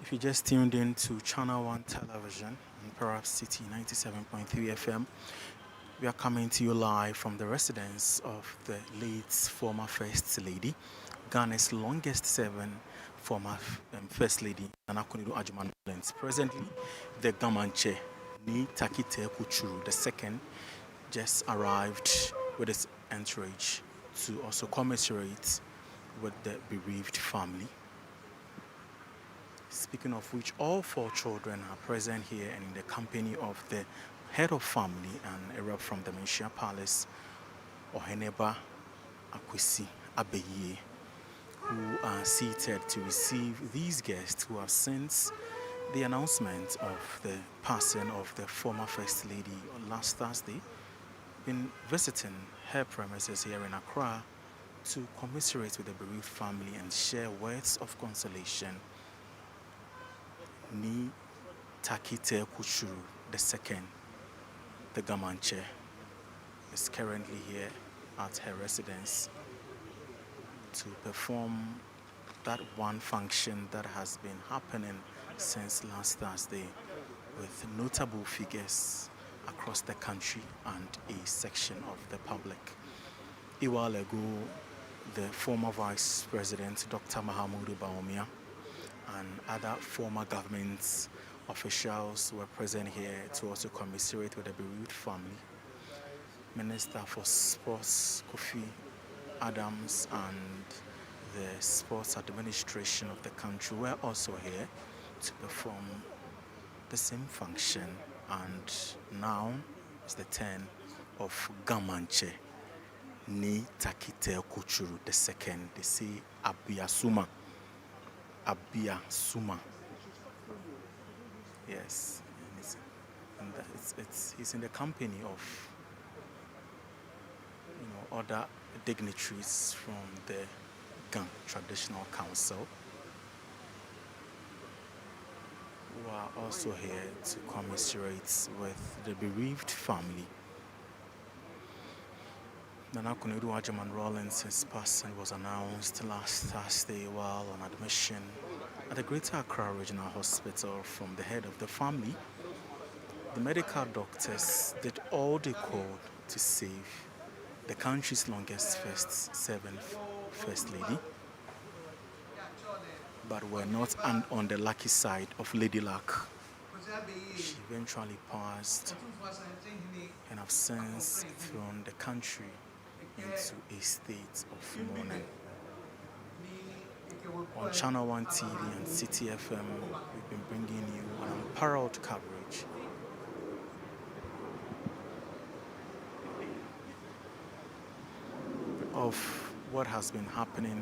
If you just tuned in to ChannelOne television and perhaps City 97.3 FM, we are coming to you live from the residence of the late former First Lady, Ghana's longest serving former First Lady, Konadu Agyeman-Rawlings. Presently, the Gamanche, Ni Takite Kuchuru II, just arrived with his entourage to also commiserate with the bereaved family. Speaking of which, all four children are present here and in the company of the head of family and a rep from the Menchia Palace, Oheneba Akwesi Abeye, who are seated to receive these guests who have since the announcement of the passing of the former First Lady last Thursday been visiting her premises here in Accra to commiserate with the bereaved family and share words of consolation. Ni Takite Kuchuru II, the Gamanche, is currently here at her residence to perform that one function that has been happening since last Thursday with notable figures across the country and a section of the public. A while ago, the former Vice President, Dr. Mahamudu Bawumia, and other former government officials were present here to also commiserate with the bereaved family. Minister for Sports, Kofi Adams, and the sports administration of the country were also here to perform the same function. And now is the turn of Gamanche, Ni Takite Kuchuru II. They say Abia Suma. Yes, and he's in the company of other dignitaries from the Gang Traditional Council, who are also here to commiserate with the bereaved family. Nana Konadu Agyeman-Rawlings, his passing was announced last Thursday while on admission at the Greater Accra Regional Hospital from the head of the family. The medical doctors did all they could to save the country's longest serving First Lady, but were not on the lucky side of Lady Luck. She eventually passed and have since thrown the country into a state of mourning. On ChannelOne TV and City FM, we've been bringing you an unparalleled coverage of what has been happening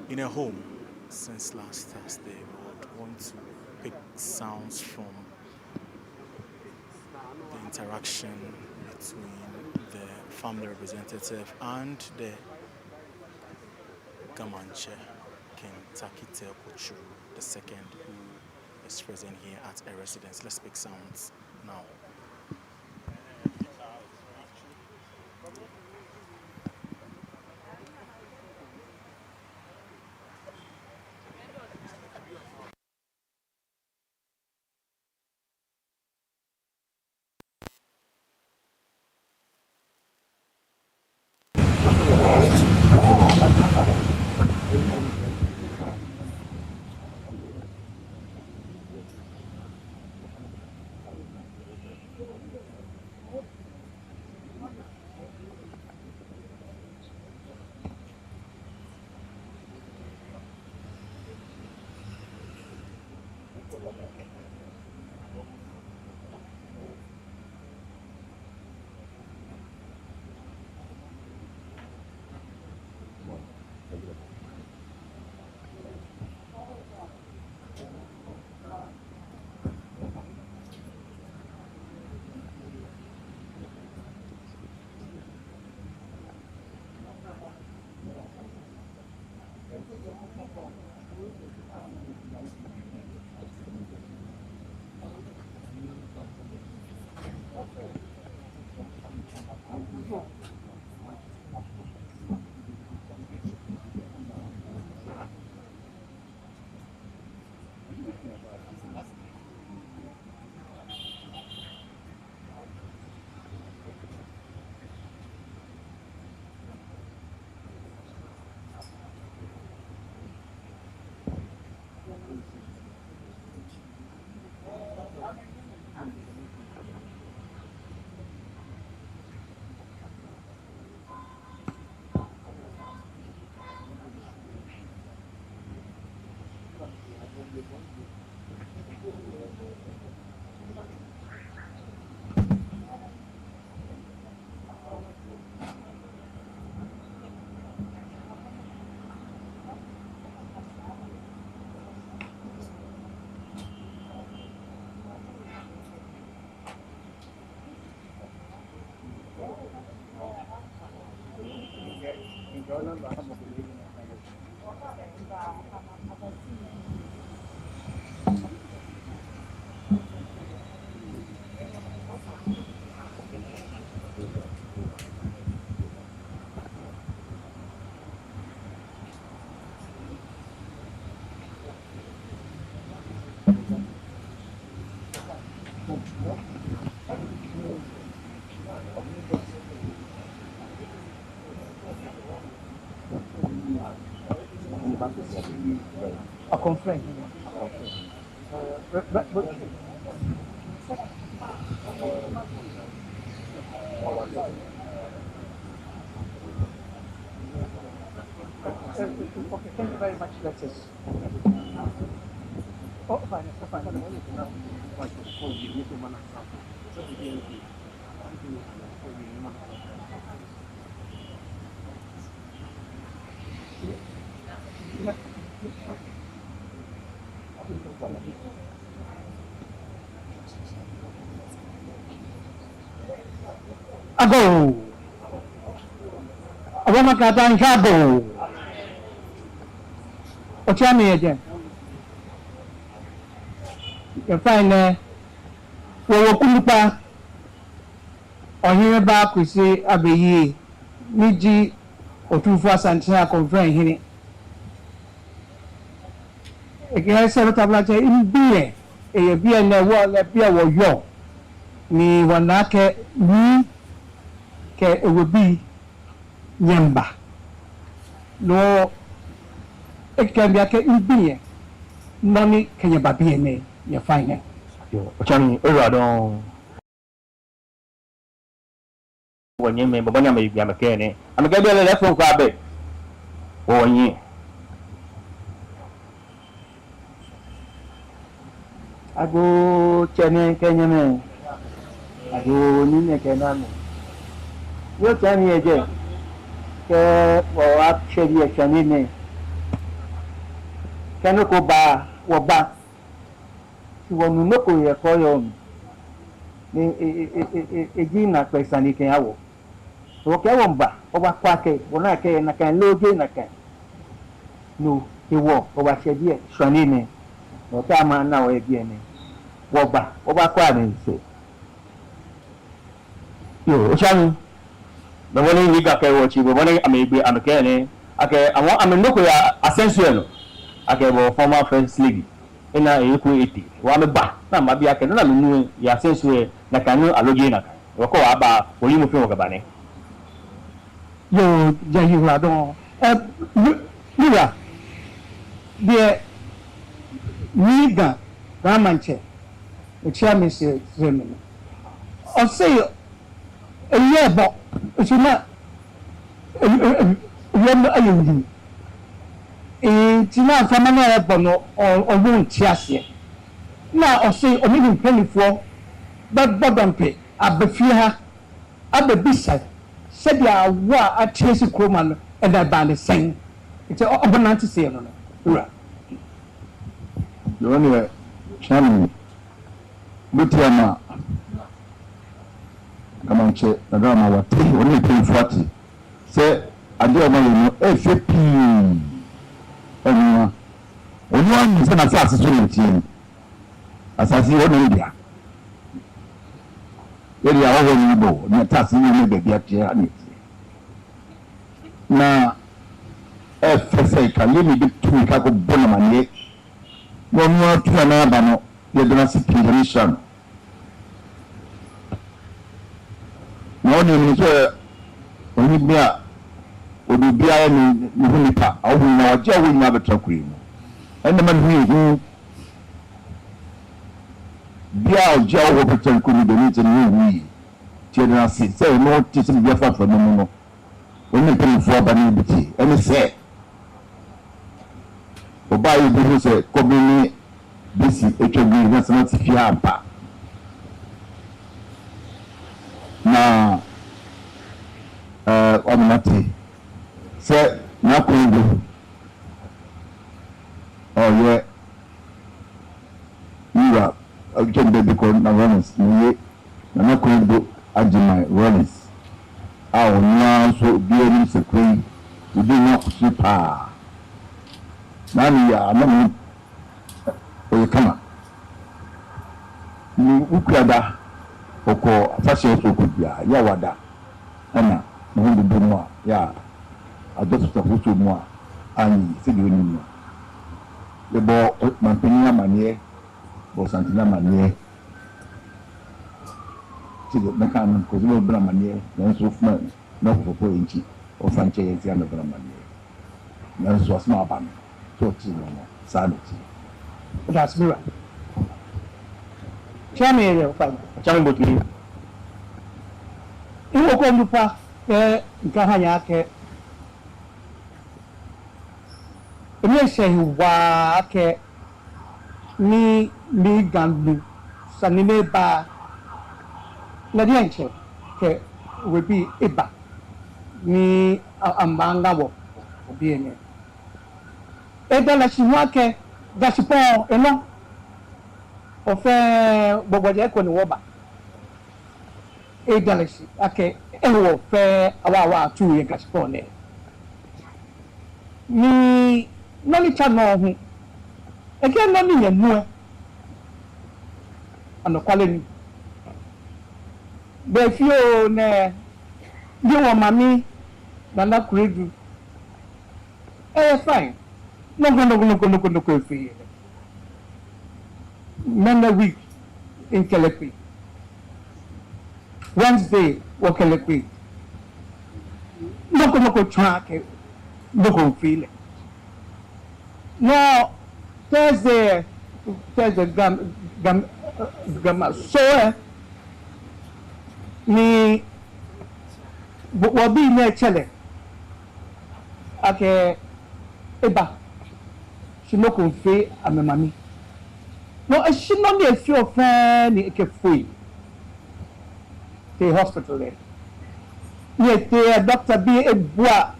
in a home since last Thursday. We would want to pick sounds from the interaction between the family representative and the Gamanche, King Takite Kuchuru II, who is present here at a residence. Let's pick sounds now. A conference. Okay, thank you very much. Let us. Oh, fine, fine. Ago. Awama katan shago. Ochami again. You find Wokulupa Ohime ba kwisi abeyi niji otufu asantina conference hini. Eke se tablaje imbiye e biye na wo le biye wo yo ni wanake ni ke ewobi nyemba no ekambia ke imbiye noni kenye babiye ne ya fine yo ochani era don wonye me babanya me bia me kene ameke bia le phone kwa be wonye ago chene kenye me ago nine kenano yo chani eje ke wo actually e chani ne kanu ko ba wo ba ti wonu no ko ye ko yo ni eji na pesa ni ken awo o ke wo mba o ba kwa ke wona ke na kan loge na kan no e wo o ba se die chani ne o ta ma na o e bi ene wo ba o ba kwa ni se yo ochani the one we got ke wo chi bo one amebe ameke ne ake awon amenoko ya ascension ake bo former first lady ina eku eti wa me ba na ma bia ke na me ya ascension na kanu aloje na wo ko wa ba oyi mo fe wo gaba ne yo jahi la don mira de niga Mantse o chairman se zemen o say eyebo Uchina yem ayudi tina fama na ebo no owo ntiase na o say omini mpanifo babampe abafie ha ababisa sɛde awo a atiesi kroma no ɛda bande sen nti ɔbɛnante se no no ura yo ne channel butiama Mantse na drama wate oni penfuati se ade o mayo no efe pi enwa sɛ na asase so ne tie asase wɔ ne ndia yɛde ahɔhɔ ne bɔ na taase ne ne baabi akyɛ ane tie na ɛfɛ sɛ ka yɛ ne bi tu ka ko bɔ na maneɛ wɔn mu atu na aba no yɛde na se pii ne hyɛ no na wɔn ne nso oni bi a obi biara ne ho nipa awo na wɔgye awo nyinaa bɛtɔ kure mu ɛnna ma ne ho biara ɔgye awo bɛtɔ kure mu de ne nkyɛn ne ho yi tie na se sɛ no te sɛ bi afa afa no mu no wɔn ne mpanyinfoɔ aba ne bi tie ɛne sɛ ɔbaa yi bi ho sɛ kɔbi ne bisi atwa gu na sɛ ti fie ampa na ɔmate sɛ n'akɔndu ɔyɛ yiwa ɔtwɛn baabi kɔ na Rawlings nye na n'akɔndu Agyeman-Rawlings a ɔnua nso bi anim sɛ kuro yi obi nya kutu paa naanị ya anam ɔyɛ kama ni ukuada ɔkɔ afahyɛ so ɔkɔdua yɛ wada ɛna ne ho dodo mu a yɛ adɔsotafo so mu a anyi sɛdeɛ ɔnim no yɛbɔ mampanyin amanneɛ bɔ santene amanneɛ sɛdeɛ mɛka no kɔsɛ bɛ bɛn amanneɛ nanso fuma na ɔkɔfɔfɔ yɛ nkyi ɔfa nkyɛn yɛn si ana bɛn amanneɛ nanso asoma aba no so ɔte no no saa na ti that's me right Chami ere fa Chami botumi iwo ko ndupa nka ha ya ke emi ehye wa ke ni gandu sanime ba na dia nche ke we bi eba ni ambanga wo obi ene edala shiwa ke gasipon eno ofe gbogboje ko ni woba edalesi ake ewo fe awa tu ye gasipon ne ni nani chano hu eke nani ye nu anokwale ni be fio ne ye wo mami na kuredu fine no ko fi Monday week in Kelepi. Wednesday, wo Kelepi. No track, no feel it. No, Thursday, gam, so ni wo bi ne chele. Ake eba. Shinoko fe amemami. No, she not the few of ni ke free. The hospital there. Yet the doctor be a bois.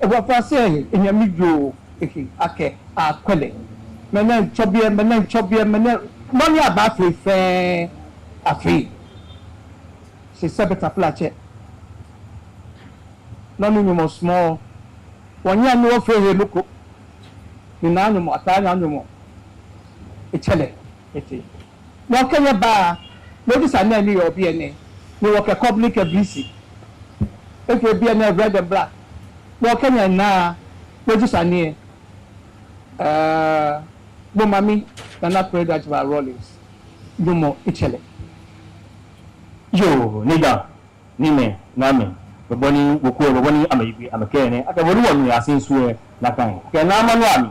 E wa fa say in your middle ake a kwele. Menen chobie money about free fair a free. She said better plache. No minimum small. One year no free look. Ni nanu mo atanya nanu mo echele eti no kenya ba no dis ana ni obi ene ni wo ke public abc if you be ene red and black no kenya na no dis ana bo mami na pray that Agyeman-Rawlings no mo echele yo niga nime name boboni boboni amayibi amakene aka wonu wonu asensuwe na kan ke na manu ami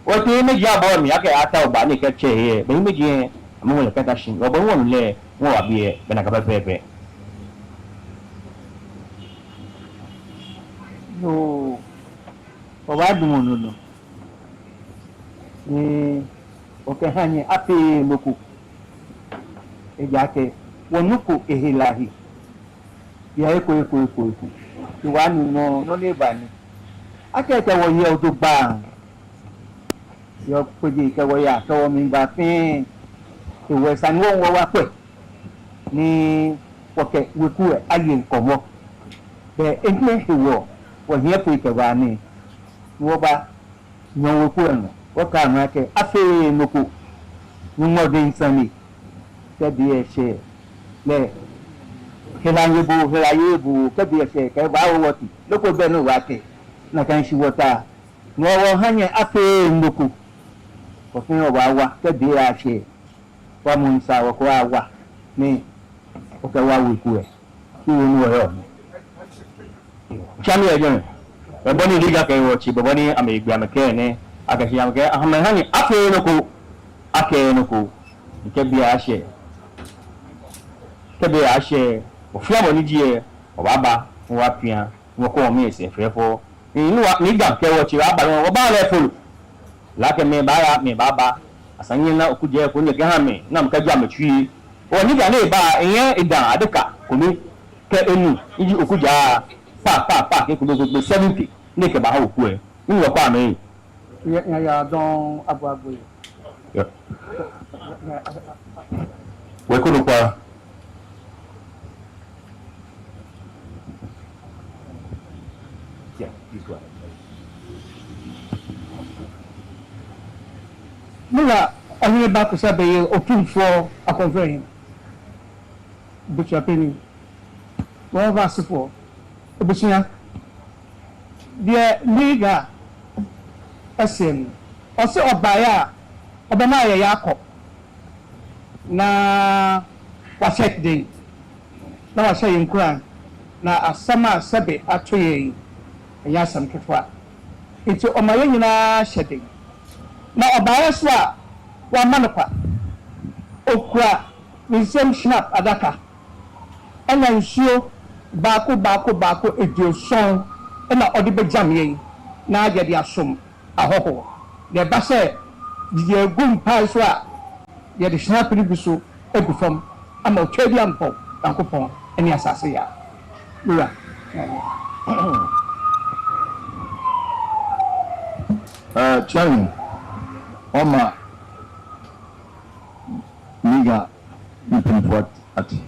o ti meji abo mi ake ata ogba ni ke che ye be meji en amu le peta shin obo wonu le won wa bi e be na ka pepe no baba dumo no ni o ke hanye ape loku ejake wonuko ehilahi ya eko iwanu no le bani akete wo ye o to gba yo peji ke wo ya to mi gba fin iwe san wo wa pe ni woke weku aye nkomo be enle wo wo ye pe ke ba ni wo ba no kuano what can I say afe nuku no more than sunny that be share le helayebu ka be share ka ba wo ti loko be no wate na kan shi wota no wo hanye afe nuku ko fin o wa ka be a share wa mun sa wo ko wa ni o ka wa wi ku e ki wo no yo chami again bani liga kai wace bani ame gbanake ne aka shi amke ahman hani ake no ko ke bia ashe ofia mo ni die o baba wa pia wo ko mi se frefo ni ga ke wace aba no ba le fulu la ke me baba asanye na okuje ko ne ga me na mka ja matwi o ni ga ne ba eyen idan adeka ko mi ke enu iji okuja pa ke ko 70 ne ke ba ha oku e ni wo kwa me ya don abu yeah we ko no kwa yeah this one mula onye ba ko sabe ye otumfo akonfere bucha peni wọ́n bá sípò ebusua deɛ liga ɛsɛm ɔsɛ ɔbaeɛ a ɔbɛma yɛ yɛakɔ na wahyɛ den na wahyɛ yɛn nkura na asɛm a sɛbe ato yɛn ɛyɛ asɛm ketewa nti ɔma yɛn nyinaa hyɛ den na ɔbaeɛ so a wama no kwa okura ne nsɛm snap adaka ɛna nsuo baako eduoson na ɔde bɛgyam yɛn na agye de asom ahɔho deɛ ba sɛ de egu mpae so a yɛde snap no bi so egu fam ama otwa bi ampɔ bankopɔn ne asase ya lura Charlie Oma Liga Import ati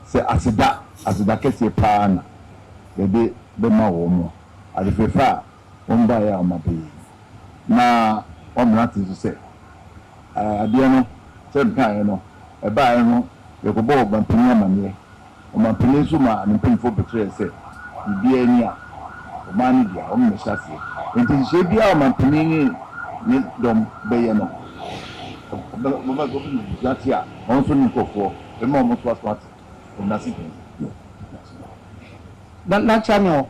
se asida kese paa na yɛde bɛma wɔ mu adefefa a wɔn ba yɛ ɔma pii na ɔmena te so sɛ adeɛ no sɛ nkaeɛ no ɛbaeɛ no yɛkɔbɔ ɔbampanin amanneɛ ɔmampanin nso ma ne mpanyinfoɔ bɛkyerɛ sɛ biribiara ni a ɔmaa no deɛ ɔmo mmɛhyɛ aseɛ nti nhyehyɛ biara ɔmampanin ne dɔm bɛyɛ no ɔbɛma gɔfi no gyate a ɔno nso ne nkɔfoɔ ɛma ɔmo so aso ate ɔmnase pii na channel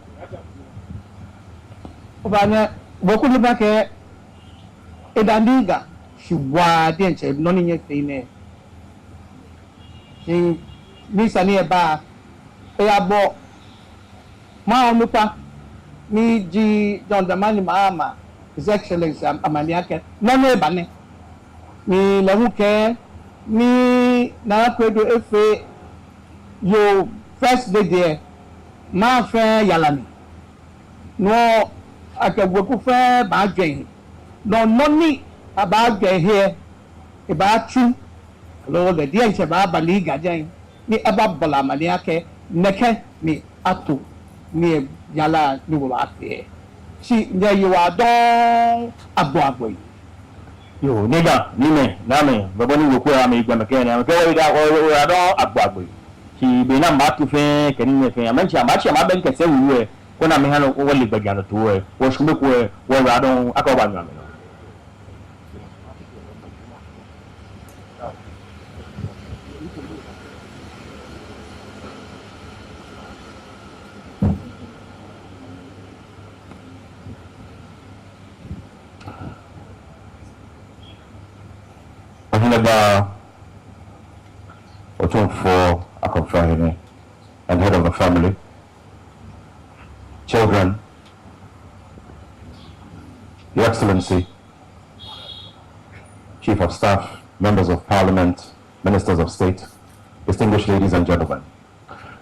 obanya boku ni bake edandiga shiwa de nche no ni nye feine ni sani e ba e abo ma onupa ni ji John Dramani Mahama His Excellency amani ake no no e ba ne ni lewu ke ni na kwedo efe yo first day there ma fe yalani no akagwoku fe ba dwen no noni aba dwen here e ba chu lo le dia nche ba ba liga jan ni aba bola mani ake neke ni ato ni yala ni wo ba fe si nya yi wa don agbo yo nega nime name baboni woku ya me igba mekene am ke wo da o don agbo ki be na ma tu fe keni ne fe amanchi ma ben kese wu e ko na me hanu wo le gbagya no to e wo shume ko e wo ra don aka ba nwa me no for Akonfahine and head of the family, children, Your Excellency, Chief of Staff, Members of Parliament, Ministers of State, distinguished ladies and gentlemen.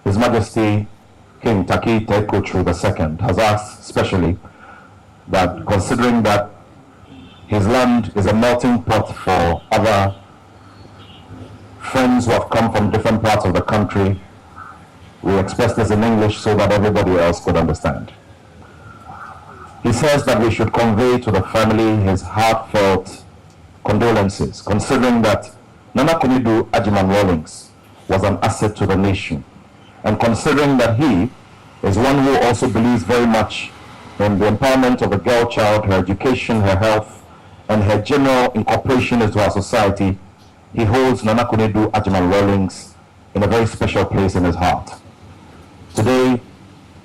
His Majesty King Taki Tekochu II has asked specially that, considering that his land is a melting pot for other friends who have come from different parts of the country, we express this in English so that everybody else could understand. He says that we should convey to the family his heartfelt condolences, considering that Nana Konadu Agyeman-Rawlings was an asset to the nation, and considering that he is one who also believes very much in the empowerment of the girl child, her education, her health, and her general incorporation into our society. He holds Nana Konadu Agyeman-Rawlings in a very special place in his heart. Today,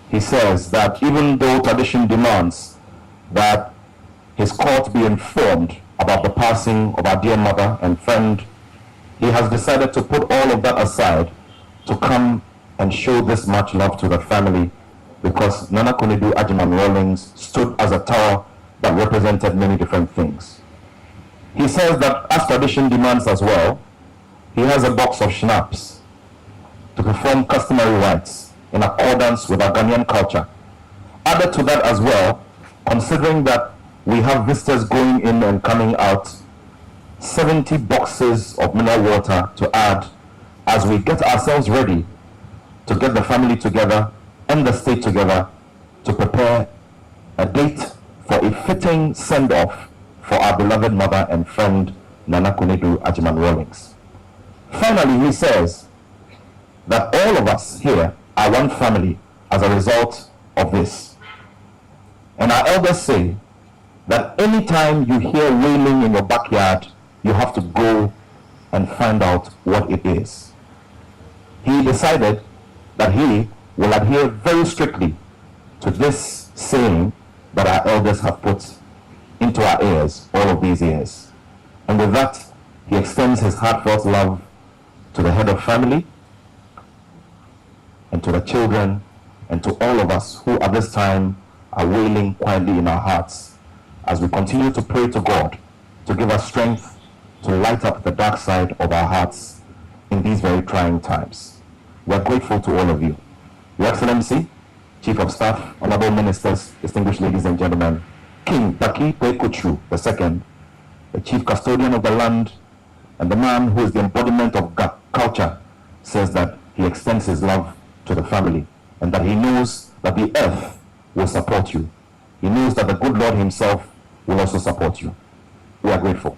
he says that even though tradition demands that his court be informed about the passing of our dear mother and friend, he has decided to put all of that aside to come and show this much love to the family, because Nana Konadu Agyeman-Rawlings stood as a tower that represented many different things. He says that as tradition demands as well, he has a box of schnapps to perform customary rites in accordance with our Ghanaian culture. Added to that as well, considering that we have visitors going in and coming out, 70 boxes of mineral water to add as we get ourselves ready to get the family together and the state together to prepare a date for a fitting send-off for our beloved mother and friend, Nana Konadu Agyeman-Rawlings. Finally, he says that all of us here are one family as a result of this. And our elders say that anytime you hear wailing in your backyard, you have to go and find out what it is. He decided that he will adhere very strictly to this saying that our elders have put into our ears all of these years. And with that, he extends his heartfelt love to the head of family, and to the children, and to all of us who at this time are wailing quietly in our hearts as we continue to pray to God to give us strength to light up the dark side of our hearts in these very trying times. We're grateful to all of you. Your Excellency, Chief of Staff, Honorable Ministers, distinguished ladies and gentlemen, King Taki Pekuchu II, the Chief Custodian of the land and the man who is the embodiment of culture, says that he extends his love to the family, and that he knows that the earth will support you. He knows that the good Lord himself will also support you. We are grateful.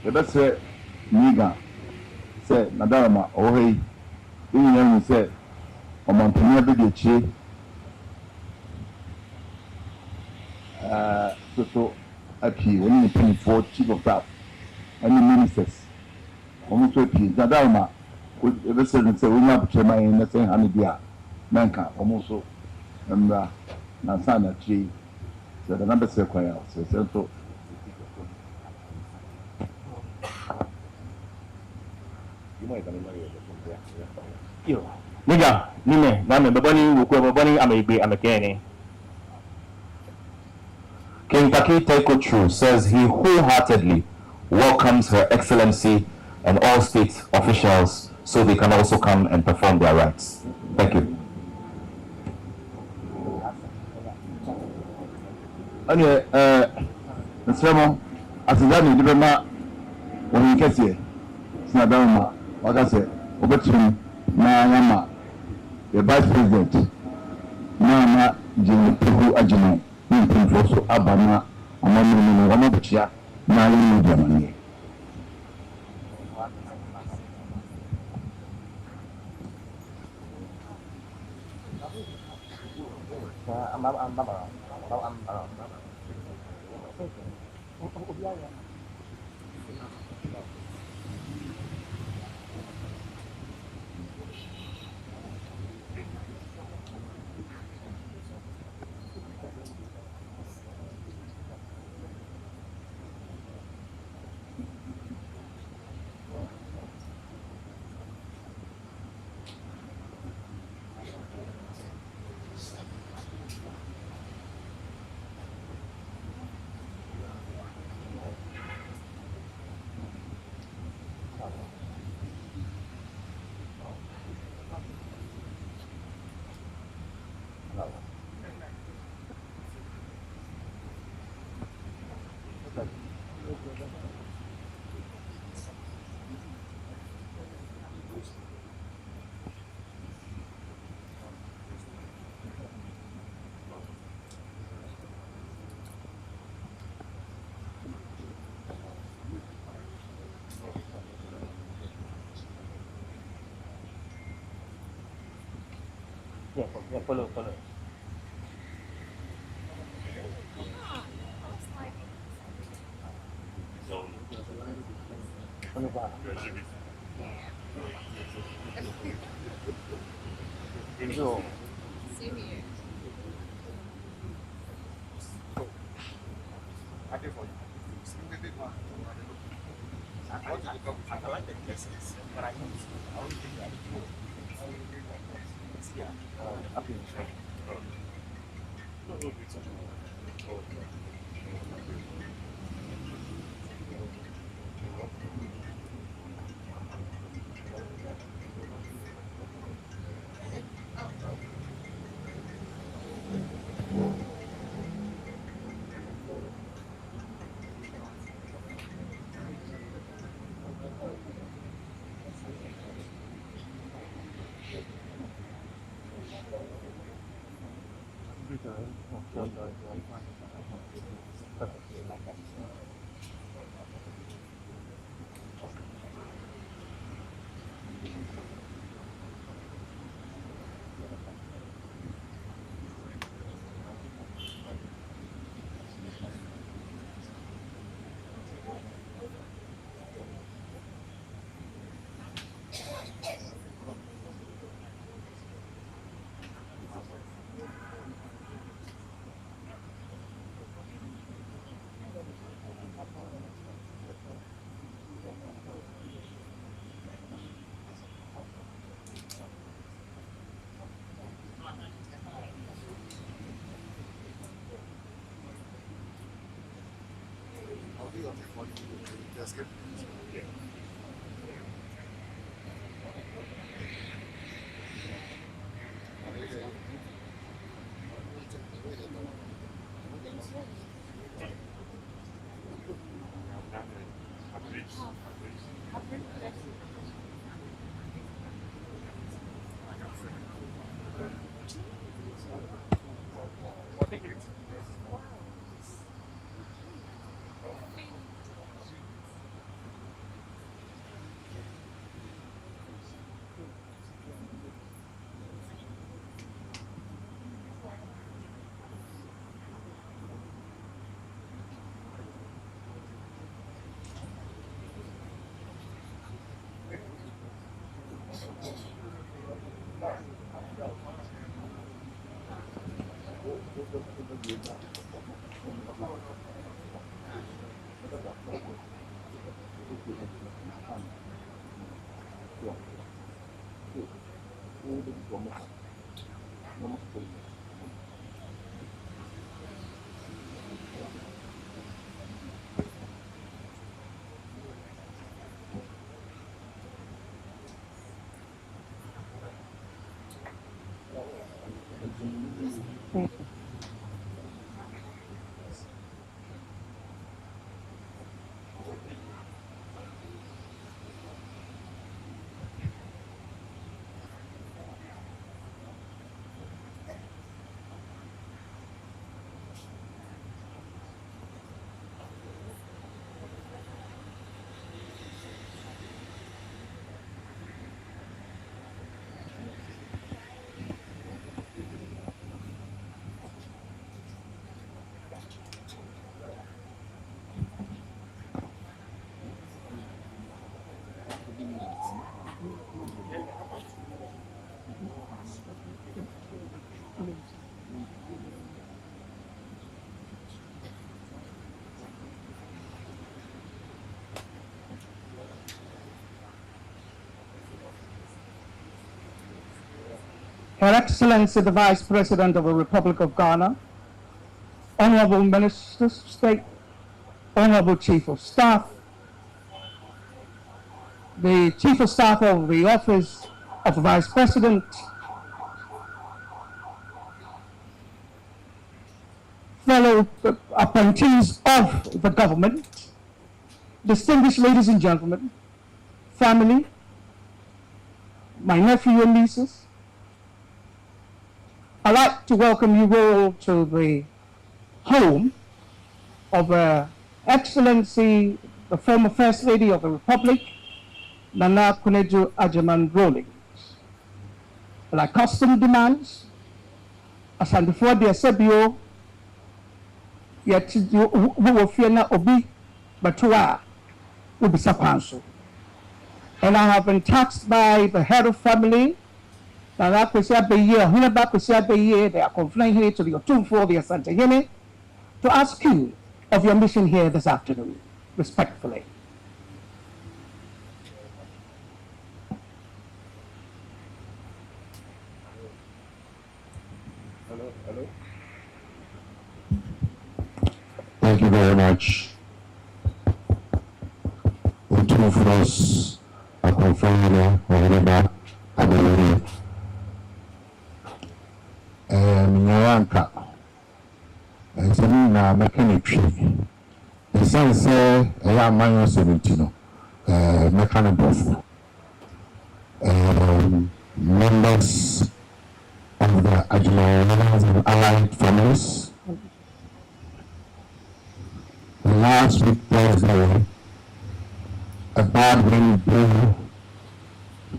Yɛbɛsɛ Miga sɛ Nadarama ɔwɔ ha yi, nyinaa hu sɛ ɔmampanin bi de akyire soso apie wɔne ne mpanyinfoɔ chief of staff ɛne ministers wɔn nso apie Nadarama yɛbɛsɛ no sɛ wɔnyɛ abotire ma yɛn na sɛ ha no bi a mɛnka wɔn nso mmra na nsa na akyire yi sɛ dana bɛsɛ kwan a sɛ nso. Niga, nime, name, babani, wukwe, babani, amegbe, amekene. King Taki Tekochu says he wholeheartedly welcomes Her Excellency and all state officials so they can also come and perform their rites. Thank you. Anyway, Mr. Asizani, Dibema, when you get here, Snadarama, like I said, Obetum, Nayama, the Vice President, Nana Jimmy Puhu Agyeman, Nimpenfoso Abana, Amanu Ramabuchia, Nayu Germany. Yeah, follow. Follow back. So, I like the blessings, but I don't think that Her Excellency the Vice President of the Republic of Ghana, Honorable Ministers of State, Honorable Chief of Staff, the Chief of Staff of the Office of the Vice President, fellow appointees of the government, distinguished ladies and gentlemen, family, my nephew and nieces, I'd like to welcome you all to the home of Her Excellency, the former First Lady of the Republic, Nana Konadu Agyeman-Rawlings. Like custom demands, Asantefo de sebio yet who will fear na obi batua will be sakwanso. And I have been tasked by the head of family that I could say be here, who back could say be here, they are complaining here to the tomb for the Santa Hene to ask you of your mission here this afternoon, respectfully. Thank you very much. The two of us are confirming whatever I believe. Nyawanka. And so now mechanic tree. The son say I am minus 17. Mechanic of members of the Agyeman-Rawlings and allied families. Last week Thursday, a bad wind blew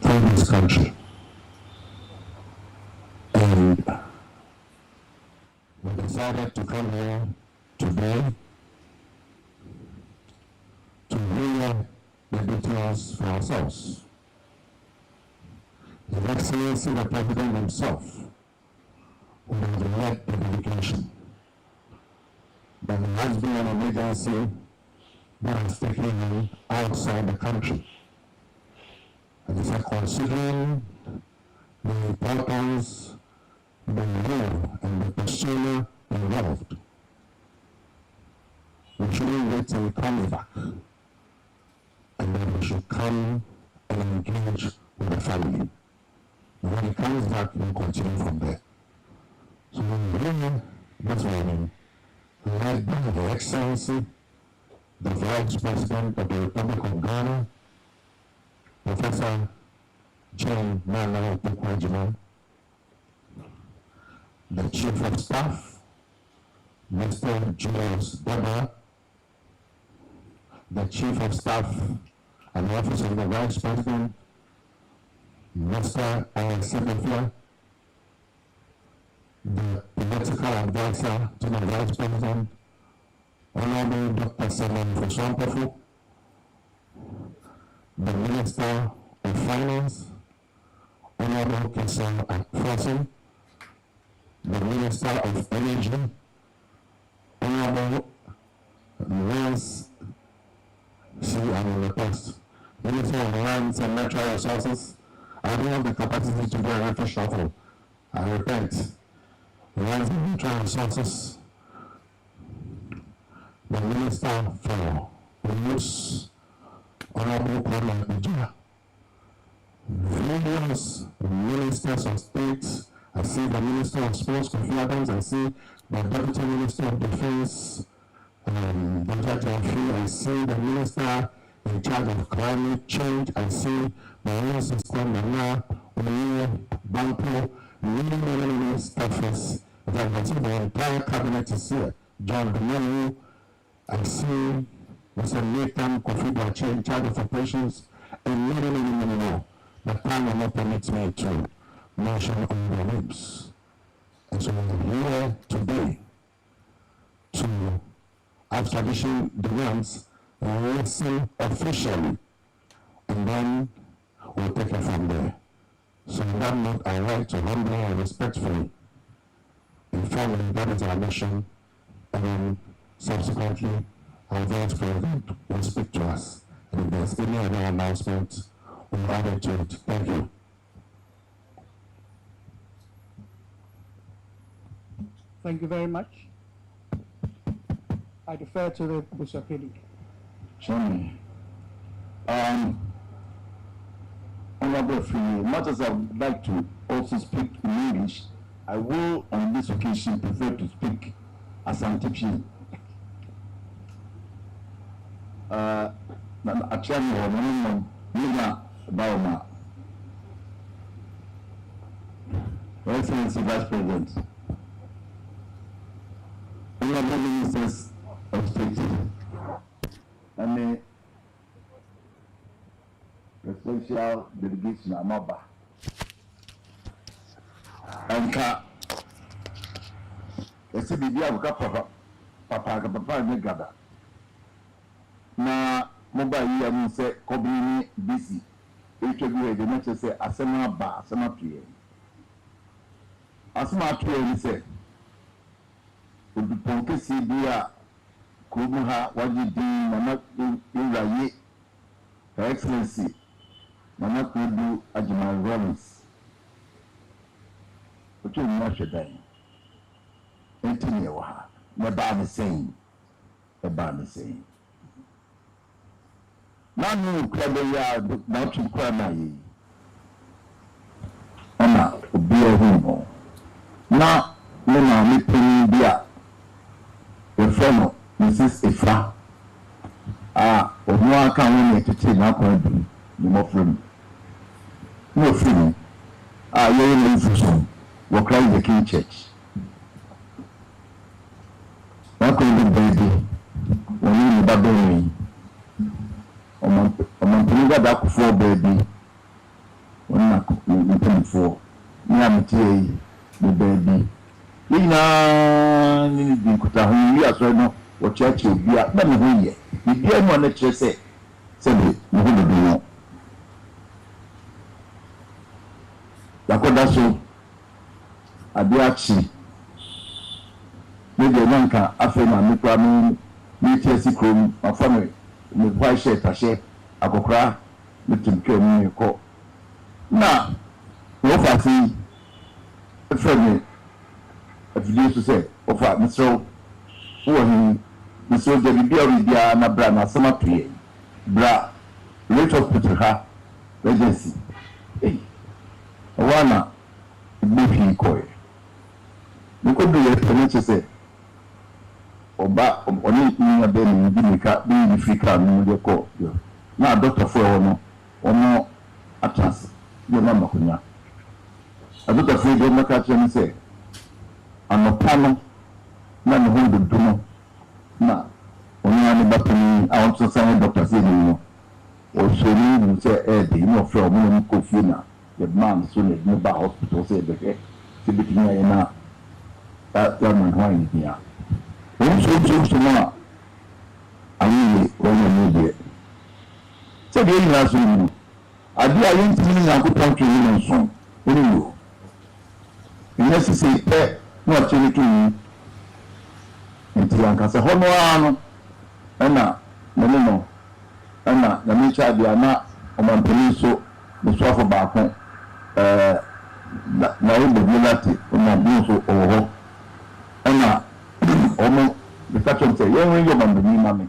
through this country. And we decided to come here today to hear the details for ourselves. His Excellency the President himself, who has led the delegation, but there has been an emergency that has taken him outside the country. And he said, considering the importance, the role, and the persona involved, we shouldn't wait till he comes back. And then we should come and engage with the family. And when he comes back, we'll continue from there. So we're here this morning, led by the Excellency, the Vice President of the Republic of Ghana, Professor John Nana Agyeman, the Chief of Staff, Mr. Julius Deba, the Chief of Staff and Office of the Vice President, Mr. Secretary, the political advisor to the Vice President, Honorable Dr. Simon Fuswampafu, the Minister of Finance, Honorable Kesam Akfosin, the Minister of Energy, Honorable Lance C. Amulepost, Minister of Lands and Natural Resources. I don't have the capacity to do a record shuffle. I repent. Lands and Natural Resources, the Minister for Youth, Honorable Kwame Ijia, various ministers of state. I see the Minister of Sports, Kofi Adams. I see the Deputy Minister of Defense, I see the Minister in charge of climate change. I see the Minister Nana Banco, many staffers. I see the entire cabinet is here. John Dumenu. I see Mr. Nathan Kofi Boache in charge of operations, and many more. But time will not permit me to mention all their names. And so we're here today to, as tradition demands, listen officially, and then we'll take it from there. So on that note, I like to humbly and respectfully inform that is our mission, and then subsequently our Vice President will speak to us. And if there's any other announcement, we'll add it to it. Thank you. Thank you very much. I defer to the Busapedi. Chairman, Honorable Free, much as I would like to also speak in English, I will on this occasion prefer to speak as Antipi. Excellency Vice President, Honorable Ministers of State, and the special delegation Amaba, and ese bibi abuka papa ne gada na mobile yi amu se kobini busy etwa bi de na chese asema ba asema tuye asema tuye ni se odupon kesi bi a kumu ha waji din na iraye Her Excellency Konadu Agyeman-Rawlings otu ni na hwedan entini wa ha na ba ne sen na nu krabe ya na otu kwa na yi ana obi ehun na me na me pin bia efeno Mrs. Ifra onu aka won etete na Konadu ni mo from ye na ifuso wo Christ the King Church na Konadu baby woni ni babeni oman da ku fo baby wonna ku ni fo ni amtie ni baby ni bi kuta hu yi aso no wo church obi a na me hu ye bi anu na kire se bi mo hu do no yakoda so abiachi me de nanka afa na me kwa me tiesi krom afame me kwa she tashe akokra me timke me ko na wo fa si efeme afidi so se wo fa me so wo hin me so de bibia na bra na sama tuye bra rate hospital ha agency wana bibi koy niko duye tene se oba oni ni abe ni bimika bi frika no de ko yo na doctor fo ho no atras yo na makonya doctor fo de maka chen se anopano na no ho do no na oni ani bapani I want to say doctor say no o so ni se de no fo mo no ko fi na the man so ne ba hospital say be ke se bi tinya na ta man ho ni ya so na ayi wona no de se de ina so ni adi ayi ntini na ko pon twi ni so oni yo ina se pe no chiri tu ni nti anka se hono ano na no na mi cha dia na o man peni so the so ba ko na o de lati o man bi so o ho na omo the catching say you ring your man ni mami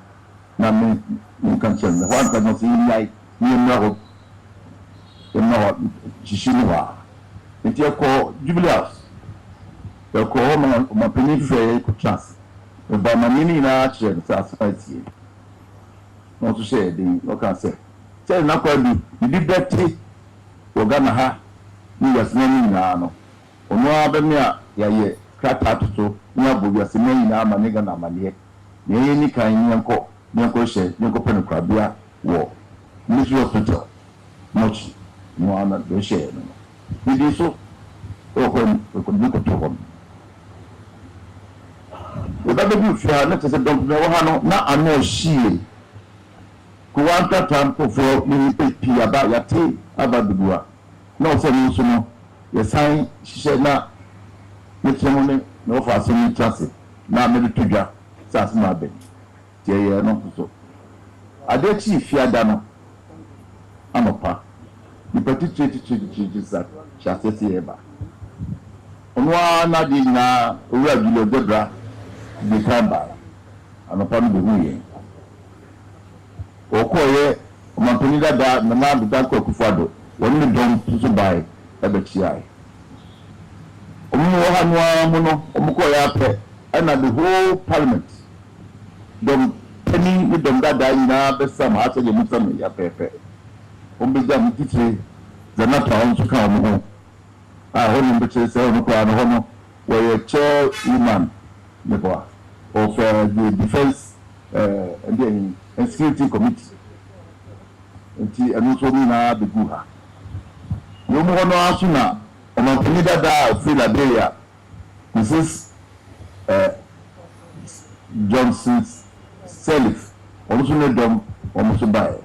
na me kan chen one can see like ni no chishinwa nti ko jubileus ko ma peni fe ko chance ba manini na che sa society no to share the no can say say na ko bi birthday ogana ha ni yasnani na no ono abemi a yaye krata toto na bobi asemi na amane na amane ne ni kan nyanko she nyanko pen kwabia wo ministry hospital much no ana do share no ni so o ko ni ko to ko o da be fi ha na tese don no ha no na ano shie ko wanta tampo fo ni pe aba ya te aba dubua na o se ni so no ye san hye na metremone no fa so ni chance na me to dwa sas ma be tie ye no so ade chi fiada no amopa ni petit sa chase tie ba ono na di na owura bilo debra di kamba anopa no be huye okoye o mantoni dada na da ko kufado woni don so bai ebe chiai omo hanwa muno omuko ya pe na the whole parliament dom penny ni dom dada ina besa ma ase je mutam ya pepe ombe jam titire zanata on suka omo hono mbe se ono kwa no hono we chair woman nebo of the defense and security committee nti anu so ni na begu ha yo mo hono asuna omo penny dada Philadelphia Mrs. Johnson Selif also ne dom almost buy.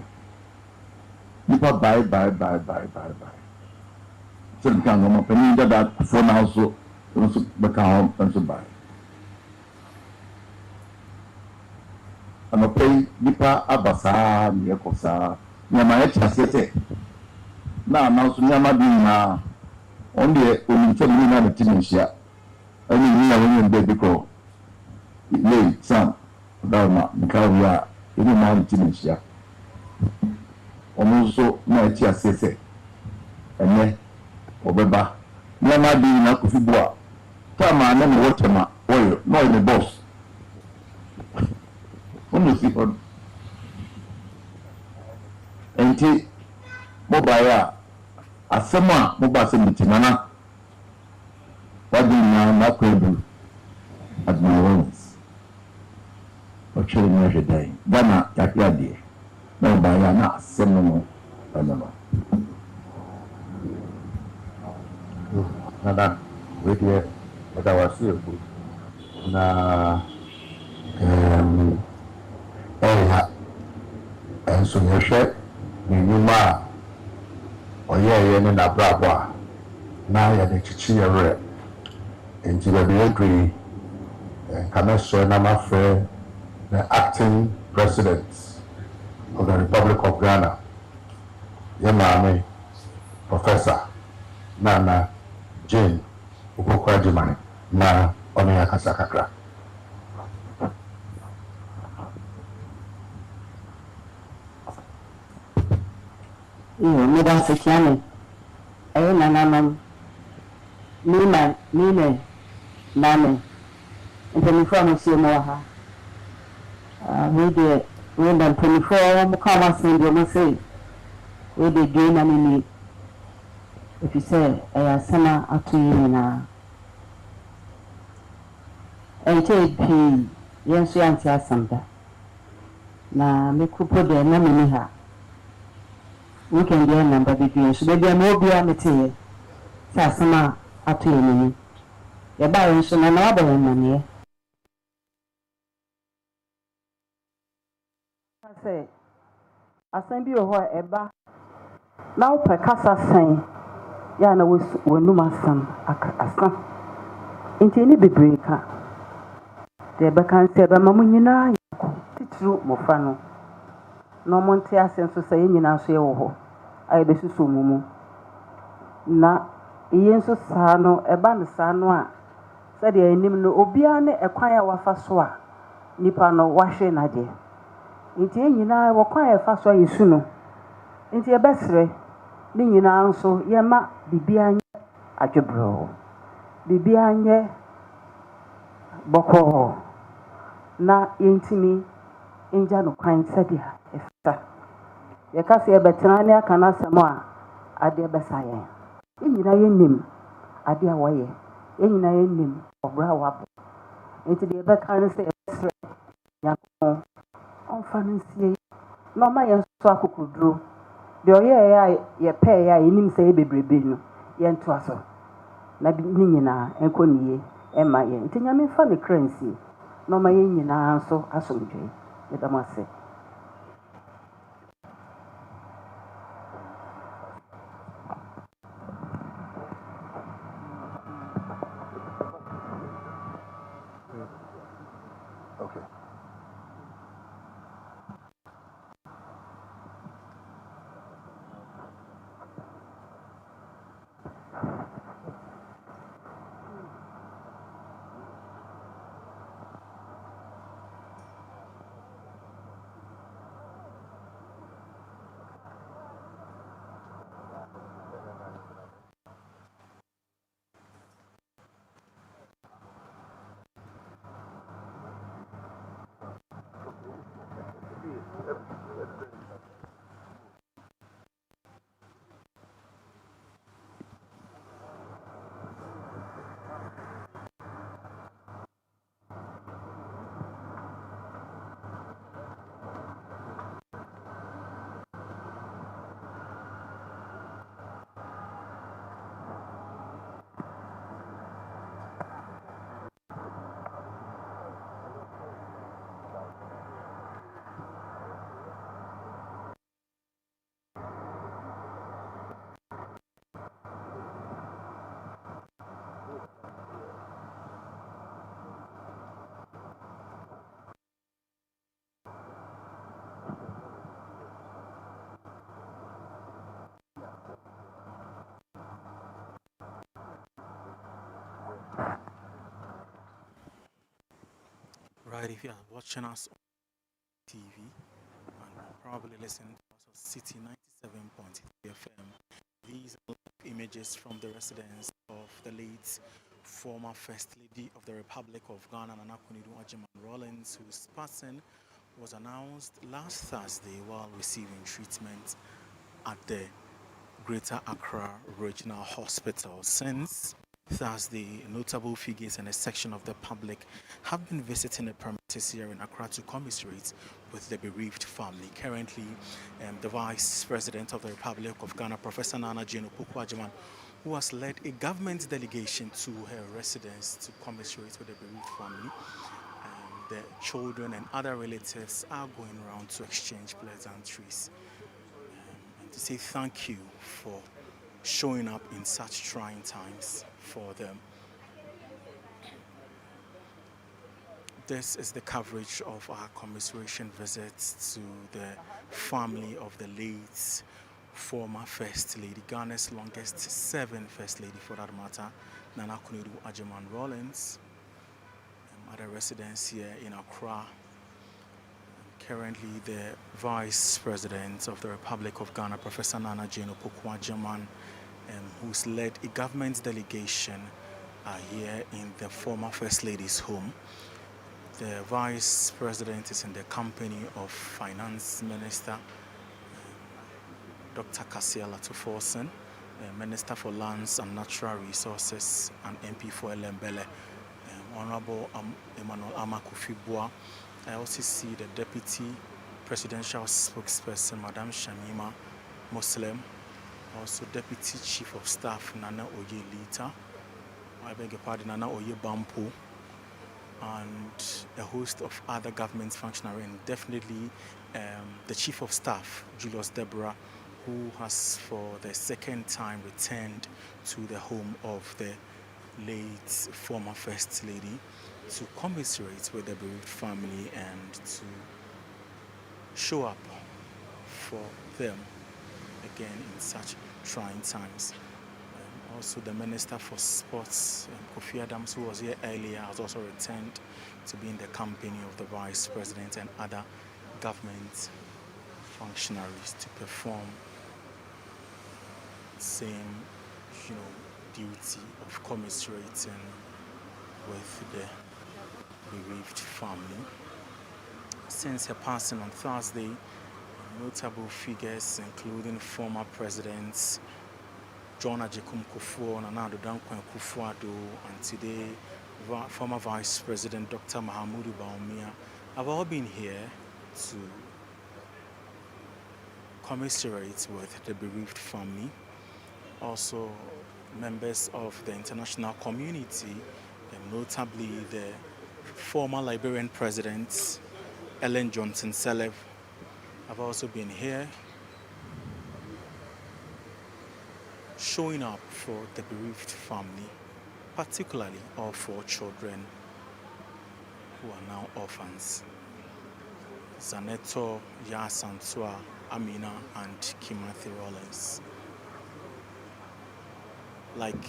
Nipa buy. So we can go up and that phone also become also buy. And pay nipa abasa niyakosa. Nyama ya chasete. Na so nyama di na on the only na the tinisha. Any year when you baby ko. Lay some down because we are any man tinisha. Omuso na chasete. Ene obeba. Nyama di na kufibwa. Tama na mo watema oyo no in the boss. Onu si on. Enti mobile asema mobile se mitimana wadi na kwebu Agyeman-Rawlings ochiri na jedai dana yakiade na mobile na asema no no nada wetie watawasi ebu na enso nyehwe ni nyuma oyeye ne na brabo na ya de chichi yere enti we be agree kameso na mafre the acting president of the Republic of Ghana Yemame Professor Nana Jane Agyeman na ono yakasa kakra. Madam Secretary, Nanam, Nina, Name, and 24 Monsieur Moha. We did when the 24 commas in the say, we did gain and need. If you say, I summer up to you now. And take P, yes, you answer something. Now, me could put the name her. We can get a number between so maybe I'm more beyond the tea. Sassama up to you. Your balance and another money. I say, I send you whatever. Now, per casa saying, Yana was when no master a son. Into any breaker. The Becan said, Mamma, teach you Mofano. No Monte sense to say in our share. I be so mumu. Na yenso sano eba ne sano a said ya enim no obia ne ekwan ya wafa so a nipa no wahwe na de nti enyina wo kwan ya fa so a yesu no nti e besre ne nyina nso ye ma bibia anye adwebro bibia anye boko na yentimi enja no kwan sadia efta ye ka se betena ne aka na semo a ade besaye enyina yenim ade a woye enyina yenim obra wabo enti de be kan se esre yakon on fancy no ma ye so akukuduro de oye ya ye pe ya enim se ye bebrebe no ye nto aso na bi nyina enkoniye e ma ye enti nyame fa ne kransi no ma ye nyina so asomdwe ye damase. Okay. right, if you are watching us on TV and probably listening to us on City 97.3 FM, these are images from the residence of the late former First Lady of the Republic of Ghana, Nana Agyeman-Rawlings, whose passing was announced last Thursday while receiving treatment at the Greater Accra Regional Hospital. Since Thursday, notable figures and a section of the public have been visiting the premises here in Accra to commiserate with the bereaved family. Currently, the Vice President of the Republic of Ghana, Professor Nana Jane Agyeman, who has led a government delegation to her residence to commiserate with the bereaved family. The children and other relatives are going around to exchange pleasantries and to say thank you for showing up in such trying times for them. This is the coverage of our commiseration visits to the family of the late former First Lady, Ghana's longest serving First Lady for that matter, Nana Agyeman-Rawlings, at a residence here in Accra. Currently, the Vice President of the Republic of Ghana, Professor Nana Jane Agyeman, who's led a government delegation here in the former First Lady's home. The Vice President is in the company of Finance Minister Dr. Kasiala Tuforsen, Minister for Lands and Natural Resources and MP for Elembele, Honorable Emmanuel Amakufibua. I also see the Deputy Presidential Spokesperson, Madam Shamima Muslim, also Deputy Chief of Staff, Nana Oye Lita, I beg your pardon, Nana Oye Bampo, and a host of other government functionaries, and definitely the Chief of Staff, Julius Deborah, who has for the second time returned to the home of the late former First Lady to commiserate with the bereaved family and to show up for them again in such trying times. Also, the Minister for Sports, Kofi Adams, who was here earlier, has also returned to be in the company of the Vice President and other government functionaries to perform the same, duty of commiserating with the bereaved family. Since her passing on Thursday, notable figures including former presidents John Agyekum Kufuor, Nana Addo Kufuor, and today former Vice President Dr. Mahamudu Bawumia have all been here to commiserate with the bereaved family. Also, members of the international community, and notably the former Liberian President Ellen Johnson Sirleaf, have also been here showing up for the bereaved family, particularly all four children who are now orphans: Zaneto, Yasantua, Amina, and Kimathi Rawlings. Like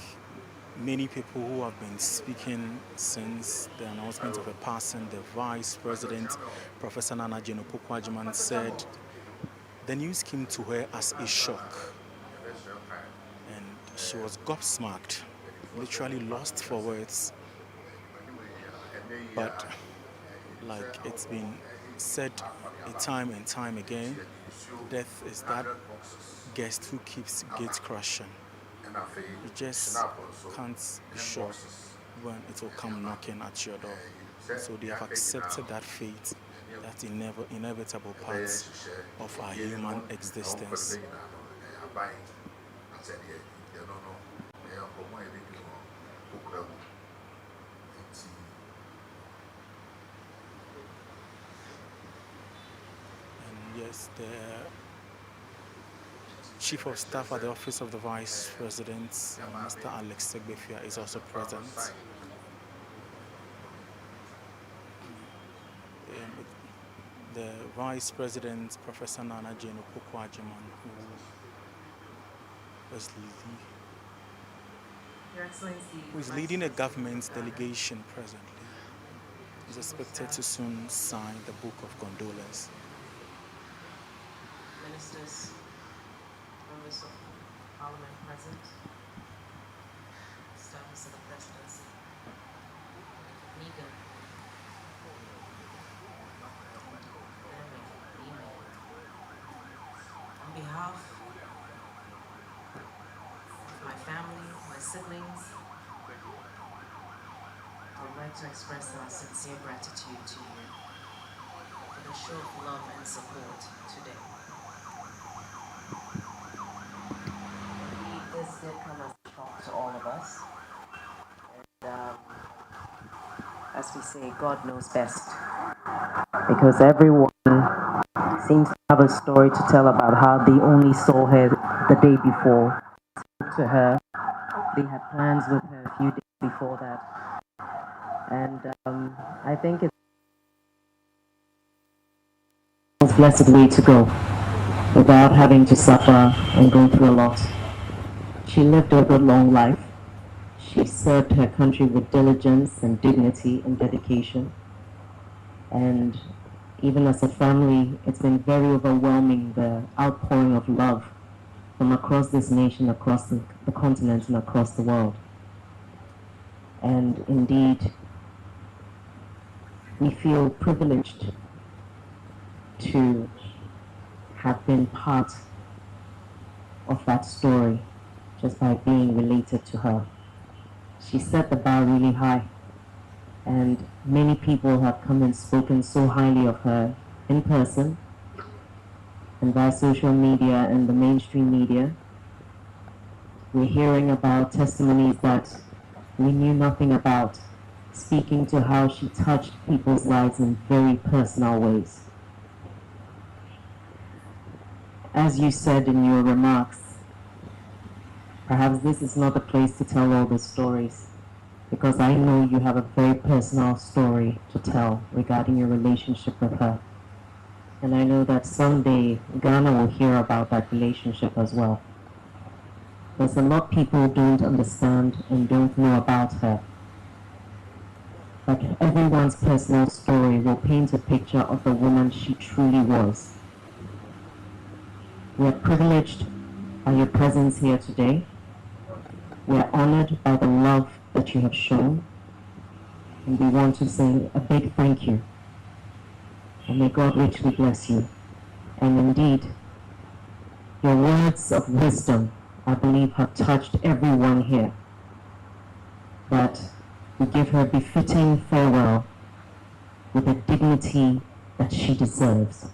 many people who have been speaking since the announcement of a passing, the Vice President, Professor Nana Jane Agyeman, said the news came to her as a shock. And she was gobsmacked, literally lost for words. But like it's been said time and time again, death is that guest who keeps gate crashing. You just can't be sure when it will come knocking at your door. So they have accepted that fate, that inevitable part of our human existence. And yes, the Chief of Staff at the Office of the Vice President, Mr. Alex Segbefia, is also present. The Vice President, Professor Nana Jane Agyeman, who is leading a government delegation presently, is expected to soon sign the Book of Condolence. Ministers, members of Parliament present, staffers of the Presidency, Megan, email. On behalf of my family, my siblings, I would like to express our sincere gratitude to you for the show of love and support today. This did come as a shock to all of us. And as we say, God knows best. Because everyone seems to have a story to tell about how they only saw her the day before. Spoke to her. They had plans with her a few days before that. And I think it's a blessed way to go without having to suffer and go through a lot. She lived a good long life. She served her country with diligence and dignity and dedication. And even as a family, it's been very overwhelming, the outpouring of love from across this nation, across the continent, and across the world. And indeed, we feel privileged to have been part of that story just by being related to her. She set the bar really high, and many people have come and spoken so highly of her in person and via social media and the mainstream media. We're hearing about testimonies that we knew nothing about, speaking to how she touched people's lives in very personal ways. As you said in your remarks, perhaps this is not the place to tell all the stories, because I know you have a very personal story to tell regarding your relationship with her. And I know that someday Ghana will hear about that relationship as well. There's a lot people don't understand and don't know about her. But everyone's personal story will paint a picture of the woman she truly was. We are privileged by your presence here today. We are honored by the love that you have shown. And we want to say a big thank you. And may God richly bless you. And indeed, your words of wisdom, I believe, have touched everyone here. That we give her befitting farewell with the dignity that she deserves,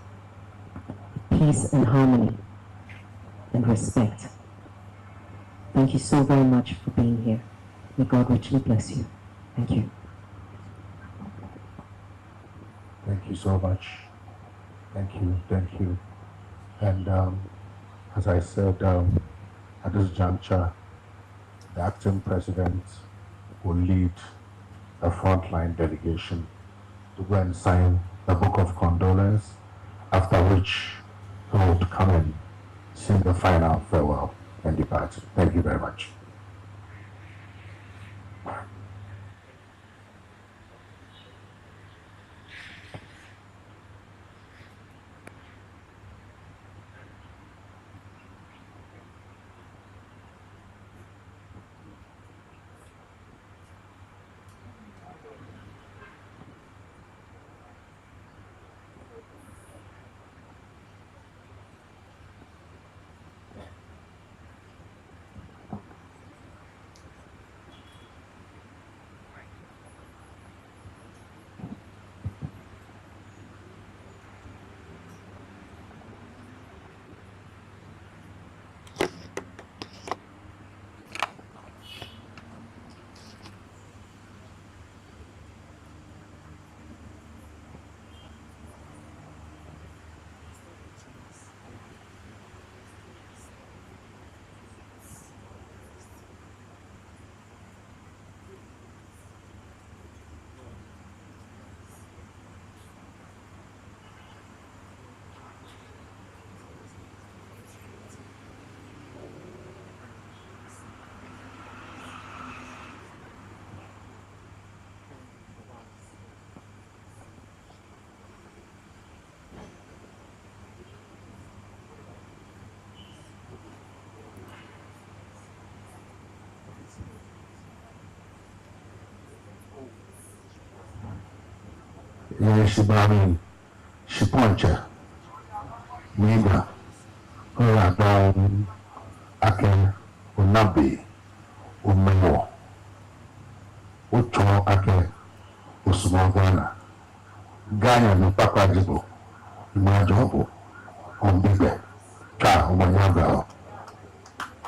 peace and harmony and respect. Thank you so very much for being here. May God richly bless you. Thank you. Thank you so much. Thank you. And as I said, at this juncture, the acting president will lead a frontline delegation to go and sign the Book of Condolence, after which he would come and sing the final farewell and depart. Thank you very much. Shibani, Shiponcha, Miga, Horadon, Ake, Unabi, Umewo, Ucho Ake, Usumagwana, Ganya no Papa Jibo, Majobo, Ombibe, Ka, Umanyaga.